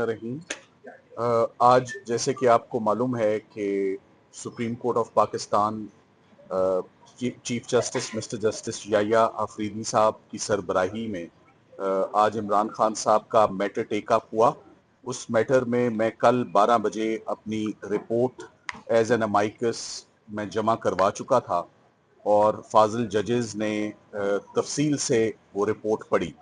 रहीम। आज जैसे कि आपको मालूम है कि supreme court of Pakistan chief justice mister justice Yahya Afridi साहब की सरबराही में आज इमरान खान साहब का मैटर टेक अप हुआ। उस मैटर में मैं कल 12 बजे अपनी रिपोर्ट एज एन अमाइकस मैं जमा करवा चुका था और फाजिल जजेस ने तफसील से वो रिपोर्ट पढ़ी।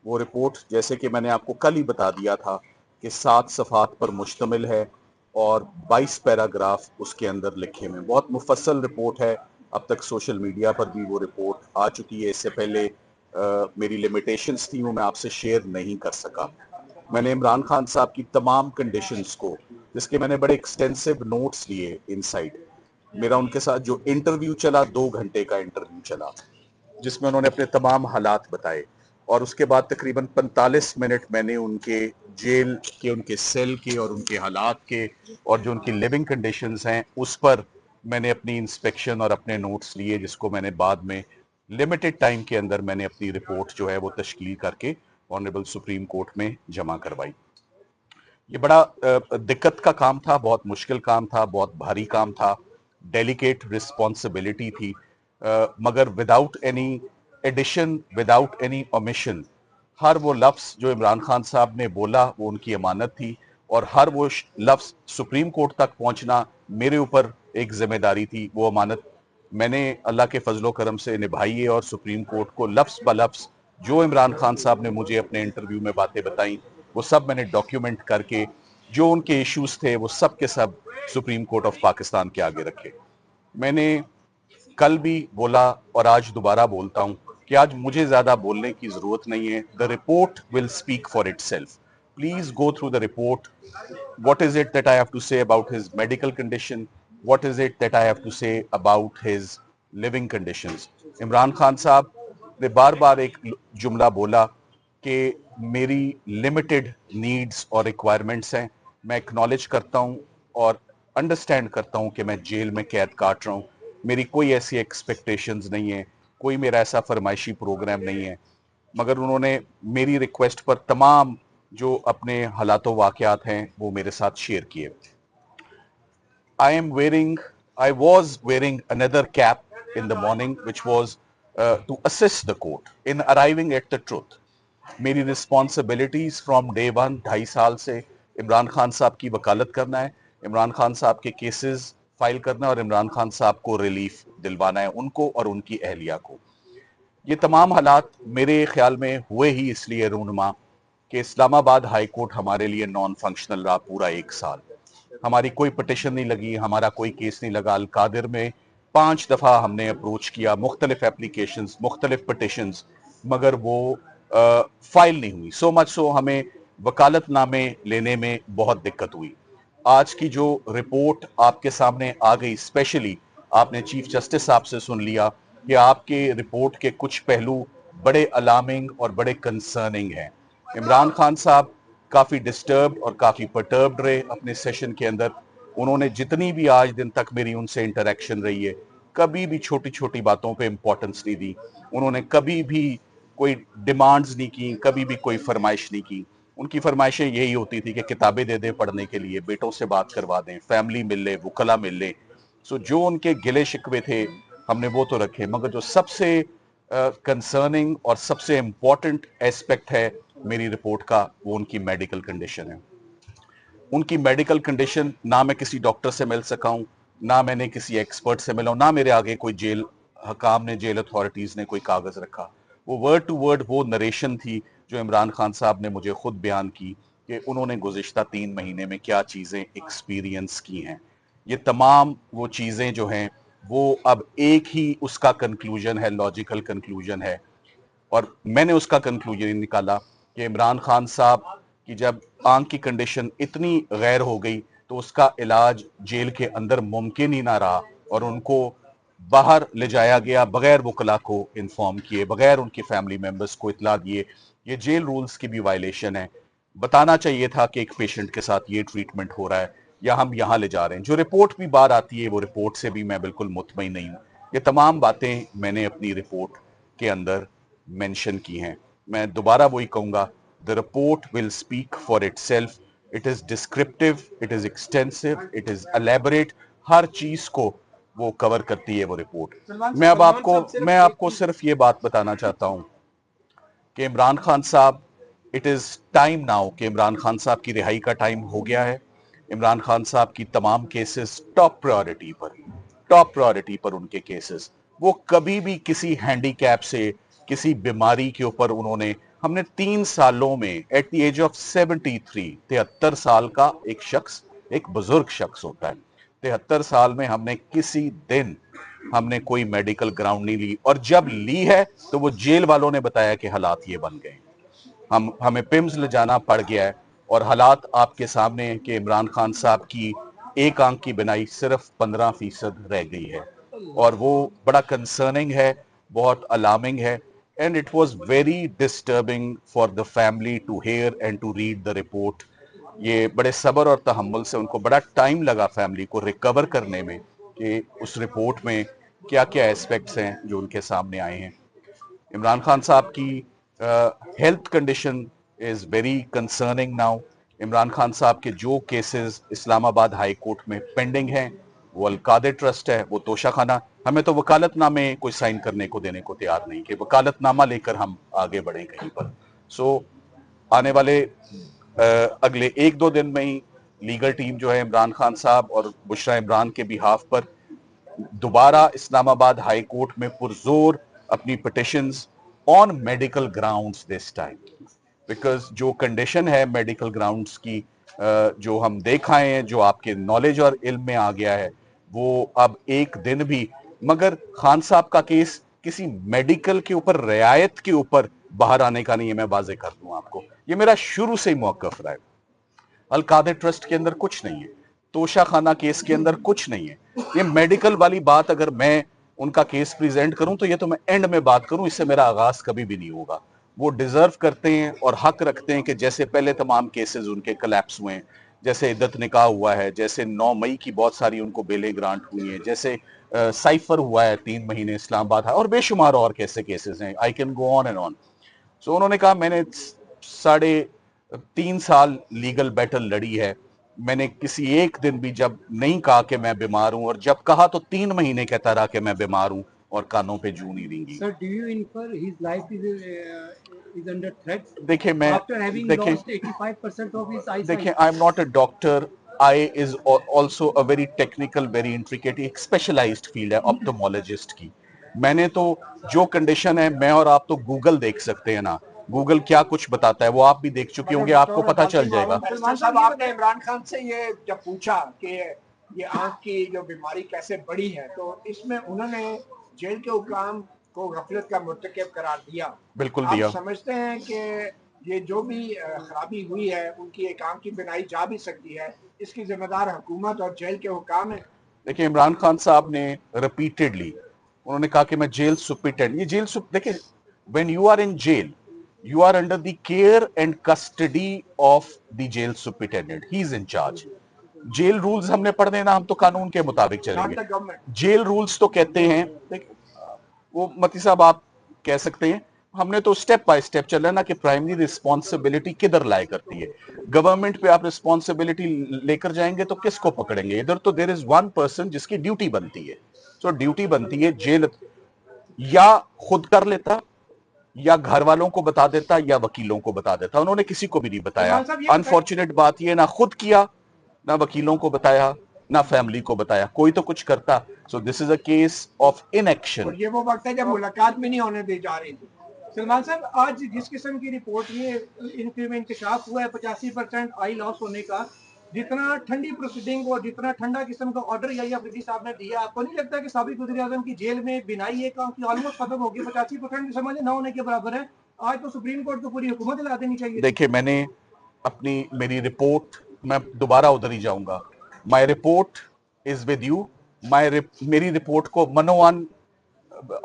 वो रिपोर्ट जैसे कि मैंने आपको कल ही बता दिया था कि 7 सफ़ात पर मुश्तमिल है और 22 पैराग्राफ उसके अंदर लिखे हुए हैं। बहुत मुफस्सल रिपोर्ट है। अब तक सोशल मीडिया पर भी वो रिपोर्ट आ चुकी है। इससे पहले मेरी लिमिटेशंस थी, वो मैं आपसे शेयर नहीं कर सका। मैंने इमरान खान साहब की तमाम कंडीशंस को, जिसके मैंने बड़े एक्सटेंसिव नोट्स लिए इनसाइड, मेरा उनके साथ जो इंटरव्यू चला 2 घंटे का इंटरव्यू चला जिसमें उन्होंने अपने तमाम हालात बताए और उसके बाद तकरीबन 45 मिनट मैंने उनके जेल के, उनके सेल के और उनके हालात के और जो उनकी लिविंग कंडीशंस हैं उस पर मैंने अपनी इंस्पेक्शन और अपने नोट्स लिए, जिसको मैंने बाद में लिमिटेड टाइम के अंदर मैंने अपनी रिपोर्ट जो है वो तश्कील करके ऑनरेबल सुप्रीम कोर्ट में जमा करवाई। ये बड़ा दिक्कत का काम था, बहुत मुश्किल काम था, बहुत भारी काम था, डेलिकेट रिस्पॉन्सिबिलिटी थी, मगर without any addition, without any omission, हर वो लफ्ज जो इमरान खान साहब ने बोला वो उनकी अमानत थी और हर वो लफ्ज सुप्रीम कोर्ट तक पहुंचना मेरे ऊपर एक जिम्मेदारी थी। वो अमानत मैंने अल्लाह के फजलो करम से निभाई है और सुप्रीम कोर्ट को लफ्ज ब लफ्ज जो इमरान खान साहब ने मुझे अपने इंटरव्यू में बातें बताई वो सब मैंने डॉक्यूमेंट करके जो उनके इश्यूज थे वो सब के सब सुप्रीम कोर्ट ऑफ पाकिस्तान के आगे रखे। मैंने कल भी बोला और आज दोबारा बोलता हूं कि आज मुझे ज्यादा बोलने की जरूरत नहीं है। The report will speak for itself. Please go through the report. what is it that I have to say about his medical condition? What is it that I have to say about his living conditions? Imran Khan साहब ने बार बार एक जुमला बोला कि मेरी limited needs और requirements हैं। मैं एक्नॉलेज करता हूं और अंडरस्टैंड करता हूं कि मैं जेल में कैद काट रहा हूं। मेरी कोई ऐसी एक्सपेक्टेशंस नहीं है, कोई मेरा ऐसा फरमाइशी प्रोग्राम नहीं है, मगर उन्होंने मेरी रिक्वेस्ट पर तमाम जो अपने हालातों वाकयात हैं वो मेरे साथ शेयर किए। I was wearing another cap in the morning which was to assist the court in arriving at the truth. मेरी रिस्पॉन्सिबिलिटीज फ्रॉम डे वन, 2.5 साल से इमरान खान साहब की वकालत करना है, इमरान खान साहब के केसेस फाइल करना और इमरान खान साहब को रिलीफ दिलवाना है, उनको और उनकी अहलिया को। ये तमाम हालात मेरे ख्याल में हुए ही इसलिए रूनुमा कि इस्लामाबाद हाई कोर्ट हमारे लिए नॉन फंक्शनल रहा पूरा 1 साल। हमारी कोई पटिशन नहीं लगी, हमारा कोई केस नहीं लगा। अलकादिर में 5 दफा हमने अप्रोच किया, मुख्तलिफ एप्लीकेशंस, मुख्तलिफ पटिशंस, मगर वो फाइल नहीं हुई। सो मच सो हमें वकालतनामे लेने में बहुत दिक्कत हुई। आज की जो रिपोर्ट आपके सामने आ गई, स्पेशली आपने चीफ जस्टिस साहब से सुन लिया कि आपके रिपोर्ट के कुछ पहलू बड़े अलार्मिंग और बड़े कंसर्निंग हैं। इमरान खान साहब काफी डिस्टर्ब और काफी पर्टर्ब्ड रहे अपने सेशन के अंदर। उन्होंने जितनी भी आज दिन तक मेरी उनसे इंटरेक्शन रही है, कभी भी छोटी छोटी बातों पे इंपॉर्टेंस नहीं दी। उन्होंने कभी भी कोई डिमांड्स नहीं की, कभी भी कोई फरमाइश नहीं की। उनकी फरमाइशें यही होती थी कि किताबें दे दें पढ़ने के लिए, बेटों से बात करवा दें, फैमिली मिल ले, वकला मिल ले। सो जो उनके गिले शिकवे थे हमने वो तो रखे, मगर जो सबसे कंसर्निंग और सबसे इंपॉर्टेंट एस्पेक्ट है मेरी रिपोर्ट का वो उनकी मेडिकल कंडीशन है। उनकी मेडिकल कंडीशन, ना मैं किसी डॉक्टर से मिल सका हूं, ना मैंने किसी एक्सपर्ट से मिला हूं, ना मेरे आगे कोई जेल हकाम ने, जेल अथॉरिटीज ने कोई कागज रखा। वो वर्ड टू वर्ड वो नरेशन थी जो इमरान खान साहब ने मुझे खुद बयान की कि उन्होंने गुज़िश्ता 3 महीने में क्या चीज़ें एक्सपीरियंस की हैं। ये तमाम वो चीज़ें जो हैं वो अब एक ही उसका कंक्लूजन है, लॉजिकल कंक्लूजन है। और मैंने उसका कंक्लूजन निकाला कि इमरान खान साहब की जब आंख की कंडीशन इतनी गैर हो गई तो उसका इलाज जेल के अंदर मुमकिन ही ना रहा और उनको बाहर ले जाया गया बगैर वकला को इन्फॉर्म किए, बगैर उनकी फैमिली मेंबर्स को इतला दिए। ये जेल रूल्स की भी वायलेशन है। बताना चाहिए था कि एक पेशेंट के साथ ये ट्रीटमेंट हो रहा है या हम यहाँ ले जा रहे हैं। जो रिपोर्ट भी बाहर आती है वो रिपोर्ट से भी मैं बिल्कुल मुतमईन नहीं हूँ। ये तमाम बातें मैंने अपनी रिपोर्ट के अंदर मेंशन की हैं। मैं दोबारा वही कहूंगा, The report will speak for itself. It is descriptive, it is extensive, it is elaborate. हर चीज को वो कवर करती है वो रिपोर्ट। मैं आपको सिर्फ ये बात बताना चाहता हूं कि इमरान खान साहब, इट इज टाइम नाउ कि इमरान खान साहब की रिहाई का टाइम हो गया है। इमरान खान साहब की तमाम केसेस टॉप प्रायोरिटी पर उनके केसेस, वो कभी भी किसी हैंडीकैप से, किसी बीमारी के ऊपर उन्होंने, हमने 3 सालों में एट द एज ऑफ 73, 73 साल का एक शख्स, एक बुजुर्ग शख्स होता है, 73 साल में हमने किसी दिन हमने कोई मेडिकल ग्राउंड नहीं ली, और जब ली है तो वो जेल वालों ने बताया कि हालात ये बन गए, हमें पिम्स ले जाना पड़ गया है। और हालात आपके सामने हैं कि इमरान खान साहब की एक आंख की बिनाई सिर्फ 15% रह गई है, और वो बड़ा कंसर्निंग है, बहुत अलार्मिंग है। And it was very disturbing for the family to hear and to read the report. ये बड़े सब्र और तहम्मुल से, उनको बड़ा टाइम लगा फैमिली को रिकवर करने में कि उस रिपोर्ट में क्या क्या एस्पेक्ट्स हैं जो उनके सामने आए हैं। इमरान खान साहब की health condition is very concerning now. Imran Khan साहब के जो केसेस इस्लामाबाद हाई कोर्ट में पेंडिंग हैं, वो अलकादे ट्रस्ट है, वो तोशाखाना, हमें तो वकालतनामे कोई साइन करने को देने को तैयार नहीं कि वकालतनामा लेकर हम आगे बढ़े कहीं पर। सो आने वाले अगले 1-2 दिन में ही लीगल टीम जो है इमरान खान साहब और बुशरा इमरान के बिहाफ पर दोबारा इस्लामाबाद हाई कोर्ट में पुरजोर अपनी petitions on medical grounds this time, because जो कंडीशन है मेडिकल ग्राउंड्स की, जो हम देख आए हैं, जो आपके नॉलेज और इल्म में आ गया है, वो अब एक दिन भी, मगर खान साहब का केस किसी मेडिकल के ऊपर, रियायत के ऊपर बाहर आने का नहीं है। मैं वाजे कर दूं आपको, ये मेरा शुरू से ही मौकफ रहा है। अलकादे ट्रस्ट के अंदर कुछ नहीं है, तोशाखाना केस के अंदर कुछ नहीं है। ये मेडिकल वाली बात अगर मैं उनका केस प्रेजेंट करूं तो ये तो मैं एंड में बात करूं, इससे मेरा आगाज कभी भी नहीं होगा। वो डिजर्व करते हैं और हक रखते हैं कि जैसे पहले तमाम केसेस उनके कोलैप्स हुए हैं, जैसे इद्दत निकाह हुआ है, जैसे 9 मई की बहुत सारी उनको बेलें ग्रांट हुई हैं, जैसे साइफर हुआ है 3 महीने इस्लामाबाद है, और बेशुमार और कैसे केसेस हैं, I can go on and on. So उन्होंने कहा मैंने 3.5 साल लीगल बैटल लड़ी है, मैंने किसी एक दिन भी जब नहीं कहा कि मैं बीमार हूं, और जब कहा तो 3 महीने कहता रहा कि मैं बीमार हूं, और कानों पे जू नहीं देंगी। Sir, do you infer his life is under threat? देखिए मैं, after having lost 85% of his eyesight. देखिए I am not a doctor, I is also a very technical, very intricate, एक स्पेशलाइज्ड फील्ड है ऑप्टोमोलॉजिस्ट की। मैंने तो जो condition है, मैं और आप तो गूगल देख सकते हैं ना, गूगल क्या कुछ बताता है वो आप भी देख चुके होंगे, आपको पता चल जाएगा। साहब, आपने इमरान खान से ये जब पूछा कि ये आंख की जो बीमारी कैसे बढ़ी है, तो इसमें उन्होंने जेल के हुकाम को गफलत का मुर्तकब करार दिया। बिल्कुल आप दिया। समझते हैं कि ये जो भी खराबी हुई है, उनकी एक आंख की बिनाई जा भी सकती है, इसकी जिम्मेदार हुकूमत और जेल के हुकाम है? देखिए इमरान खान साहब ने रिपीटेडली उन्होंने कहा कि मैं जेल सुप्रिटेंडेंट, ये जेल देखिए, when you are in jail you are under the care and custody of the jail superintendent, he is in charge. Jail rules हमने पढ़ने ना, हम तो कानून के मुताबिक चलेंगे। जेल रूल्स तो कहते हैं, वो मती साहब आप कह सकते हैं, हमने तो स्टेप बाय स्टेप चलना ना कि प्राइमरी रिस्पॉन्सिबिलिटी किधर लाए करती है। गवर्नमेंट पे आप रिस्पॉन्सिबिलिटी लेकर जाएंगे तो किसको पकड़ेंगे? इधर तो देयर इज वन पर्सन जिसकी ड्यूटी बनती है। सो ड्यूटी बनती है, जेल या खुद कर लेता, या घर वालों को बता देता, या वकीलों को बता देता। उन्होंने किसी को भी नहीं बताया। अनफॉर्चुनेट बात ये, ना खुद किया, ना वकीलों को बताया, ना फैमिली को बताया, कोई तो कुछ करता। So this is a case of inaction. ये वो वक्त है जब मुलाकात भी नहीं होने दी जा रही थी। सलमान साहब, आज जिस किस्म की रिपोर्ट में इंकशाफ हुआ है 85% आई लॉस होने का, जितना ठंडी प्रोसीडिंग और जितना ठंडा किस्म का ऑर्डर या अफरीदी साहब ने दिया, आपको नहीं लगता कि साबिक वज़ीर-ए-आज़म की जेल में बिनाई एक आंख की ऑलमोस्ट खत्म हो गई? 85% समझ न होने के बराबर है। आज तो सुप्रीम कोर्ट को पूरी हुकूमत हिला देनी चाहिए। देखिए मैंने मेरी रिपोर्ट, मैं दोबारा उधर ही जाऊंगा, माई रिपोर्ट इज विद यू। मेरी रिपोर्ट को मनोवान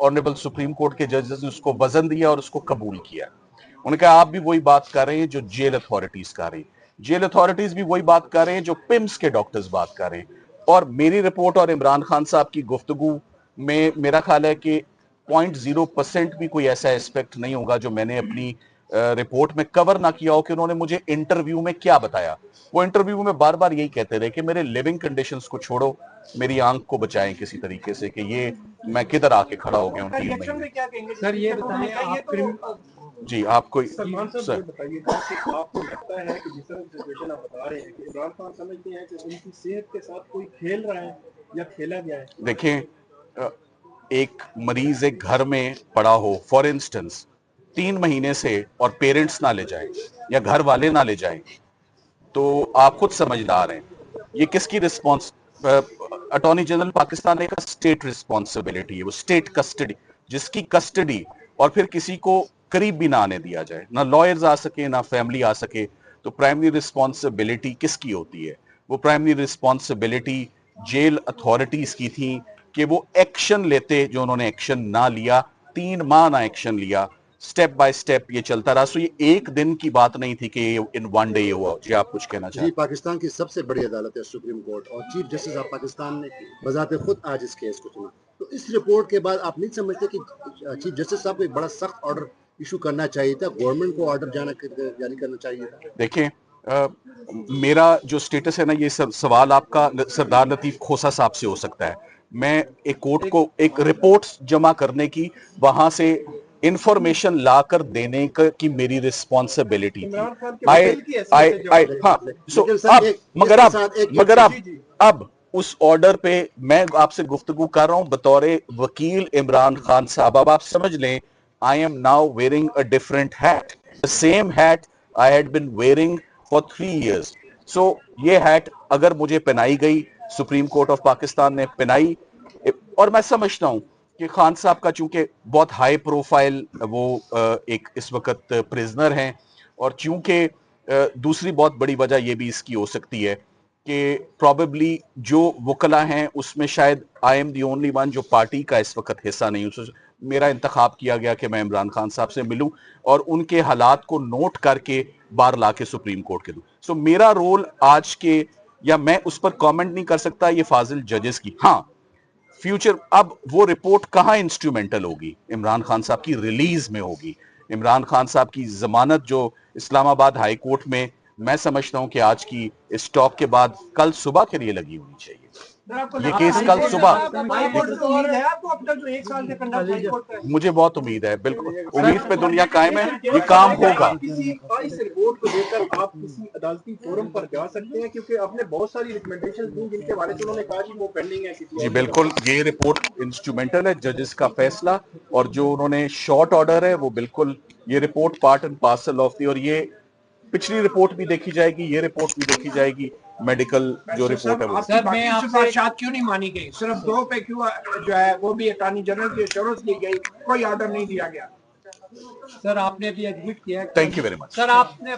ऑनरेबल सुप्रीम कोर्ट के जजेस ने उसको वजन दिया और उसको कबूल किया। उन्होंने कहा आप भी वही बात कर रहे हैं जो जेल अथॉरिटीज कर रही हैं, जेल अथॉरिटीज भी वही बात कर रहे हैं जो पिम्स के डॉक्टर्स बात कर रहे हैं। और मेरी रिपोर्ट और इमरान खान साहब की गुफ्तगू में मेरा ख्याल है कि 0.0% भी कोई ऐसा एस्पेक्ट नहीं होगा जो मैंने अपनी रिपोर्ट में कवर ना किया हो कि उन्होंने मुझे इंटरव्यू में क्या बताया। वो इंटरव्यू में बार बार यही कहते रहे कि मेरे लिविंग कंडीशंस को छोड़ो, मेरी आंख को बचाएं किसी तरीके से, कि ये मैं किधर आके खड़ा हो गया हूं 3 रिएक्शन महीने। में क्या कहेंगे सर ये बताइए आप जी आपको सलमान साहब सर ये बताइए कि आपको लगता है कि जिस तरह सिचुएशन आप बता रहे हैं कि इमरान खान समझते हैं कि उनकी सेहत के साथ कोई खेल रहा है या खेला गया है? देखें, एक मरीज एक घर में पड़ा हो फॉर इंस्टेंस 3 महीने से, और पेरेंट्स ना ले जाएं या घर वाले ना ले जाएं, तो आप खुद समझदार हैं ये किसकी रिस्पॉन्स। अटॉर्नी जनरल पाकिस्तान ने कहा स्टेट रिस्पॉन्सिबिलिटी है, वो स्टेट कस्टडी, जिसकी कस्टडी और फिर किसी को करीब भी ना आने दिया जाए, ना लॉयर्स आ सके ना फैमिली आ सके, तो प्राइमरी रिस्पॉन्सिबिलिटी किसकी होती है? वो प्राइमरी रिस्पॉन्सिबिलिटी जेल अथॉरिटीज की थी कि वो एक्शन लेते, जो उन्होंने एक्शन ना लिया, 3 माह ना एक्शन लिया, स्टेप बाय स्टेप ये चलता रहा। सो ये एक दिन की बात नहीं थी कि इन वन डे ये हुआ। जी आप कुछ कहना जी, चाहते? पाकिस्तान की सबसे बड़ी अदालत है सुप्रीम कोर्ट, और चीफ जस्टिस ऑफ पाकिस्तान ने बजाते खुद आज इस केस को सुना। तो इस रिपोर्ट के बाद आप नहीं समझते कि चीफ जस्टिस साहब को एक बड़ा सख्त ऑर्डर इशू करना चाहिए था, गवर्नमेंट को ऑर्डर जारी करना चाहिए था? देखें, मेरा जो स्टेटस है ना, ये सवाल आपका सरदार लतीफ खोसा साहब से हो सकता है। मैं एक कोर्ट को एक रिपोर्ट जमा करने की, वहां से इंफॉर्मेशन लाकर देने की मेरी रिस्पॉन्सिबिलिटी थी। आई हाँ, सो अब अब उस ऑर्डर पे मैं आपसे गुफ्तगू कर रहा हूं बतौर वकील इमरान खान साहब। अब आप समझ लें, I am now wearing a different hat, the same hat I had been wearing for 3 years. So ये hat अगर मुझे पहनाई गई, सुप्रीम कोर्ट ऑफ पाकिस्तान ने पहनाई, और मैं समझता हूं कि खान साहब का चूंकि बहुत हाई प्रोफाइल वो एक इस वक्त प्रिजनर हैं, और चूंकि दूसरी बहुत बड़ी वजह ये भी इसकी हो सकती है कि प्रॉबेबली जो वकला हैं उसमें शायद I am the only one जो पार्टी का इस वक्त हिस्सा नहीं हूं। मेरा इंतखाब किया गया कि मैं इमरान खान साहब से मिलूं और उनके हालात को नोट करके बाहर लाके सुप्रीम कोर्ट के दूं। सो मेरा रोल आज के, या मैं उस पर कमेंट नहीं कर सकता, ये फाजिल जजेस की। हाँ, फ्यूचर, अब वो रिपोर्ट कहां इंस्ट्रूमेंटल होगी? इमरान खान साहब की रिलीज में होगी। इमरान खान साहब की जमानत जो इस्लामाबाद हाई कोर्ट में, मैं समझता हूं कि आज की इस टॉक के बाद कल सुबह के लिए लगी होनी चाहिए। ये केस कल सुबह, मुझे बहुत उम्मीद है, बिल्कुल उम्मीद पे दुनिया कायम है, ये काम होगा। किसी इस रिपोर्ट को लेकर आप किसी अदालती फोरम पर जा सकते हैं, क्योंकि आपने बहुत सारी रिकमेंडेशन दी जिनके बारे में उन्होंने कहा कि वो पेंडिंग है। जी बिल्कुल, ये रिपोर्ट इंस्ट्रूमेंटल है, जजेस का फैसला, और जो उन्होंने शॉर्ट ऑर्डर है वो बिल्कुल, ये report part and parcel of the, और ये पिछली रिपोर्ट भी देखी जाएगी, ये रिपोर्ट भी देखी जाएगी, मेडिकल जो रिपोर्ट है वो। सर मैं आपसे बात क्यों नहीं मानी गई? सिर्फ 2 पे क्यों जो है वो भी अटॉर्नी जनरल की एश्योरेंस दी गई, कोई ऑर्डर नहीं दिया गया? सर आपने अभी एडमिट किया। Thank you very much. Sir आपने